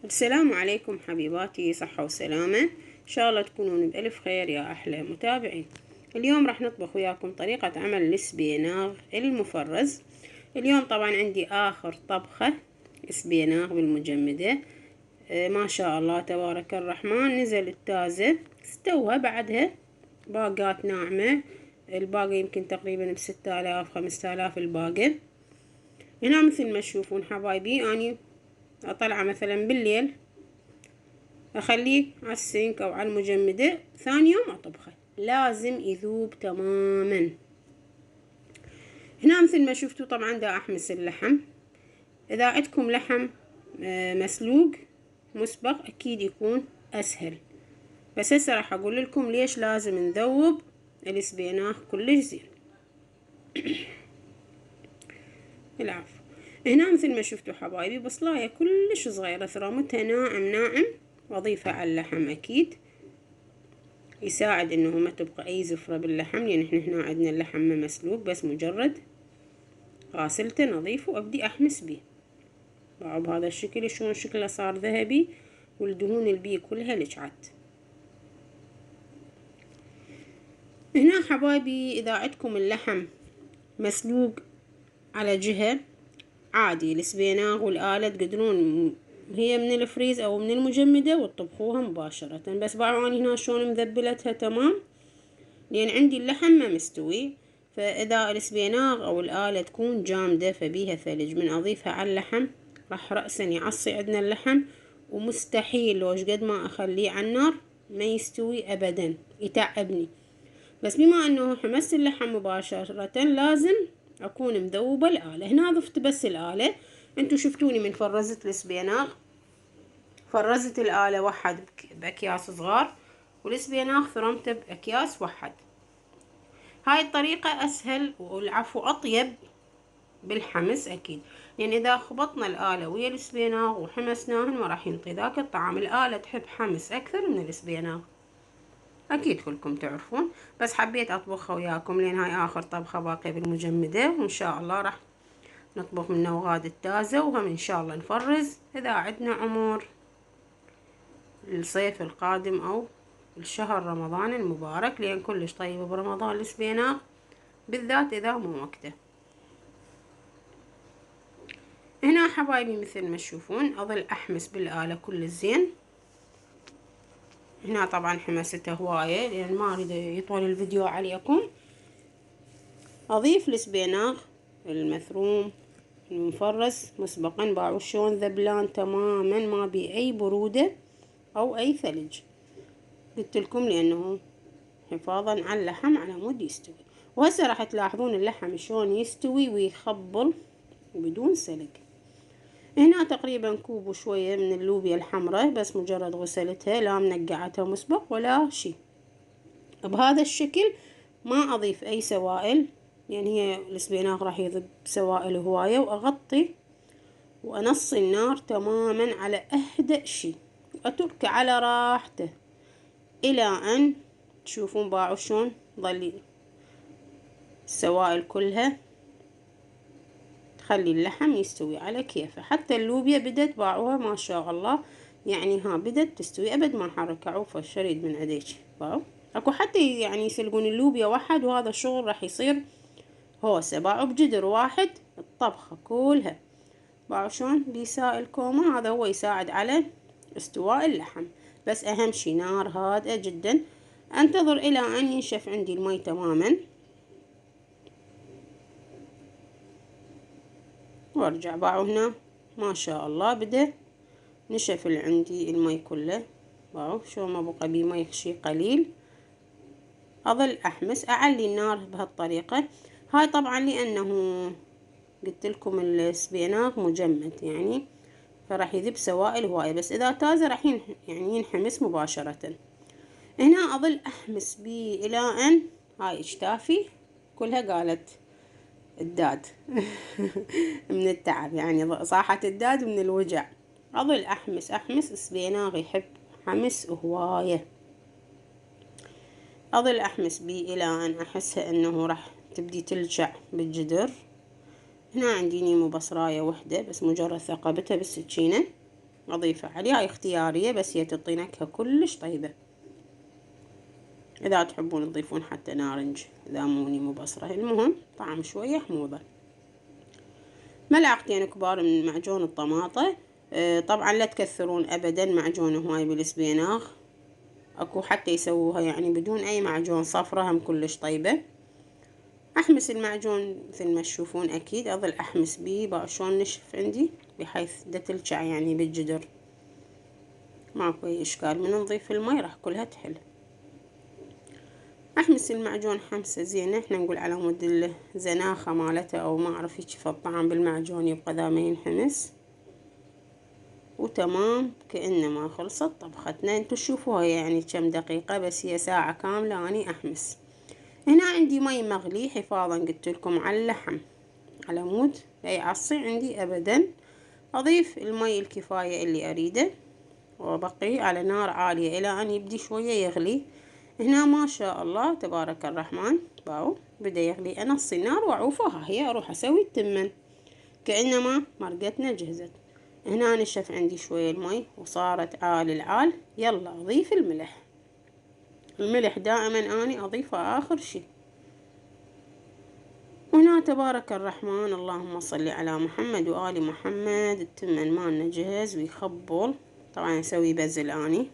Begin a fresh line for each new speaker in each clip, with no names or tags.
السلام عليكم حبيباتي، صحة وسلامة. إن شاء الله تكونون بألف خير يا أحلى متابعين. اليوم راح نطبخ وياكم طريقة عمل السبيناغ المفرز. اليوم طبعا عندي آخر طبخة سبيناغ بالمجمدة. ما شاء الله تبارك الرحمن، نزل التازة استوى بعدها باقات ناعمة. الباقة يمكن تقريبا ب6000 5000 الباقة. هنا مثل ما تشوفون حبايبي، أني أطلعه مثلا بالليل أخليه على السينك أو على المجمدة، ثاني يوم أطبخه لازم يذوب تماما. هنا مثل ما شفتوا طبعا دا أحمس اللحم. إذا عندكم لحم مسلوق مسبق أكيد يكون أسهل، بس هسه راح أقول لكم ليش لازم نذوب السبيناخ كلش زين. العفو. هنا مثل ما شفتوا حبايبي بصلاية كلش صغيرة، ثرامتها ناعم ناعم، واضيفها على اللحم اكيد يساعد انه ما تبقى اي زفرة باللحم، لان احنا هنا عندنا اللحم ما مسلوق، بس مجرد غاسلته نظيفه وابدي احمس بيه. باعوا بهذا الشكل، شلون شكله صار ذهبي والدهون البيه كلها لجعت. هنا حبايبي اذا عندكم اللحم مسلوق على جهة عادي، السبيناغ والآلة تقدرون هي من الفريز او من المجمدة وتطبخوها مباشرة. بس بعواني هنا شلون مذبلتها تمام، لان عندي اللحم ما مستوي. فاذا السبيناغ او الآلة تكون جامدة فبيها ثلج، من اضيفها على اللحم راح رأسا يعصي عندنا اللحم، ومستحيل لو قد ما اخليه على النار ما يستوي ابدا، يتعبني. بس بما انه حمست اللحم مباشرة لازم اكون مذوبة الآلة. هنا ضفت بس الآلة، انتو شفتوني من فرزت السبيناغ، فرزت الآلة واحد بأكياس صغار، والسبيناغ ثرمته بأكياس واحد. هاي الطريقة اسهل والعفو اطيب بالحمس اكيد، لان اذا خبطنا الآلة ويا السبيناغ وحمسناهن ما راح ينطي ذاك الطعم. الآلة تحب حمس اكثر من السبيناغ، اكيد كلكم تعرفون، بس حبيت اطبخها وياكم لان هاي اخر طبخة باقية بالمجمدة، وان شاء الله راح نطبخ من نوغاد التازة، وهم ان شاء الله نفرز اذا عندنا عمر الصيف القادم او الشهر رمضان المبارك، لان كلش طيبة برمضان السبيناغ بالذات اذا مو وقته. هنا حبايبي مثل ما تشوفون اظل احمس بالآلة كل زين. هنا طبعا حمسته هواية لان ما اريد يطول الفيديو عليكم. اضيف السبيناغ المثروم المفرز مسبقا، باعوا شلون ذبلان تماما، ما بي اي برودة او اي ثلج، قلت لكم لانه حفاظا على اللحم على مود يستوي. وهسه راح تلاحظون اللحم شلون يستوي ويخبل وبدون سلق. هنا تقريبا كوب وشوية من اللوبيا الحمراء، بس مجرد غسلتها لا منقعتها مسبق ولا شي. بهذا الشكل ما اضيف اي سوائل، يعني هي السبيناغ راح يذب سوائل هواية، واغطي وانصي النار تماما على اهدأ شي، واتركه على راحته الى ان تشوفون باعوا شلون ظل السوائل كلها تخلي اللحم يستوي على كيفه. حتى اللوبيا بدت باعوها ما شاء الله، يعني ها بدت تستوي ابد ما حرك عوفة الشريد من عديك. باعوا اكو حتى يعني يسلقون اللوبيا واحد، وهذا الشغل راح يصير هوسة. باعوا بجدر واحد الطبخة كلها. باعوا شلون بيسائل كومة، هذا هو يساعد على استواء اللحم. بس اهم شي نار هادئة جدا، انتظر الى ان ينشف عندي المي تماما، وارجع. باعوا هنا ما شاء الله بدا نشف عندي المي كله. باعوا شو ما بقى بيه مي شي قليل. اظل احمس اعلي النار بهالطريقة هاي، طبعا لانه قلت لكم السبيناغ مجمد يعني فراح يذب سوائل هواية، بس اذا تازة راح يعني ينحمس مباشرة. هنا اظل احمس بيه الى ان هاي اجتافي كلها قالت الداد من التعب، يعني صاحت الداد من الوجع. اظل احمس السبيناغ يحب حمس هواية. اظل احمس بيه الى ان احسها انه راح تبدي تلجع بالجدر. هنا عندي نيمو بصراية وحدة، بس مجرد ثقبتها بالسكينة أضيفها عليه. هاي اختيارية بس هي تعطي نكهة كلش طيبة. إذا تحبون تضيفون حتى نارنج ليموني مو بصرة، المهم طعم شوية حموضة. ملعقتين كبار من معجون الطماطة. طبعا لا تكثرون أبدا معجون هواي بالسبيناغ، اكو حتى يسووها يعني بدون اي معجون صفرة هم كلش طيبة. احمس المعجون مثل ما تشوفون، اكيد اظل احمس بيه بقى شلون نشف عندي بحيث دا تلجع يعني بالجدر، ماكو اي اشكال. من نضيف المي راح كلها تحل. احمس المعجون حمسة زينة، احنا نقول على مود الزناخة مالته او ما اعرف كيف الطعم بالمعجون يبقى ذا ما ينحمس. وتمام كأنما خلصت طبختنا. انتو تشوفوها يعني كم دقيقة، بس هي ساعة كاملة اني احمس. هنا عندي مي مغلي حفاظا قلت لكم على اللحم، على مود لا يعصي عندي ابدا. اضيف المي الكفاية اللي اريده وابقيه على نار عالية الى ان يبدي شوية يغلي. هنا ما شاء الله تبارك الرحمن باو بدا يغلي، انص النار واعوفها. هي اروح اسوي التمن كأنما مرقتنا جهزت. هنا نشف عندي شوية المي وصارت عال العال. يلا اضيف الملح. الملح دائما اني اضيفه اخر شي. هنا تبارك الرحمن اللهم صل على محمد وآل محمد. التمن مالنا جهز ويخبل. طبعا اسوي بزل اني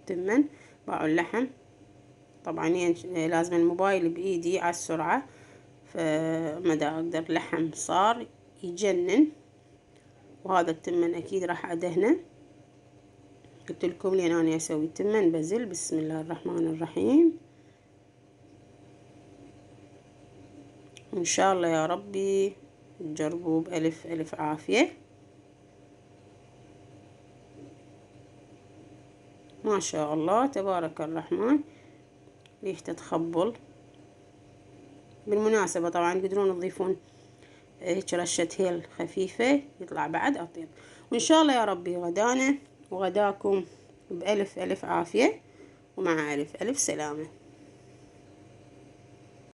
تمن باعوا اللحم. طبعا لازم الموبايل بايدي على السرعة، فمدى اقدر لحم صار يجنن. وهذا التمن اكيد راح ادهنه. قلت لكم لين انا اسوي تمن بزل. بسم الله الرحمن الرحيم. ان شاء الله يا ربي تجربوا بألف ألف عافية. ما شاء الله تبارك الرحمن ريحته تخبل. بالمناسبة طبعا تقدرون تضيفون هيك رشة هيل خفيفة يطلع بعد أطيب. وإن شاء الله يا ربي غدانا وغداكم بألف ألف عافية ومع ألف ألف سلامة.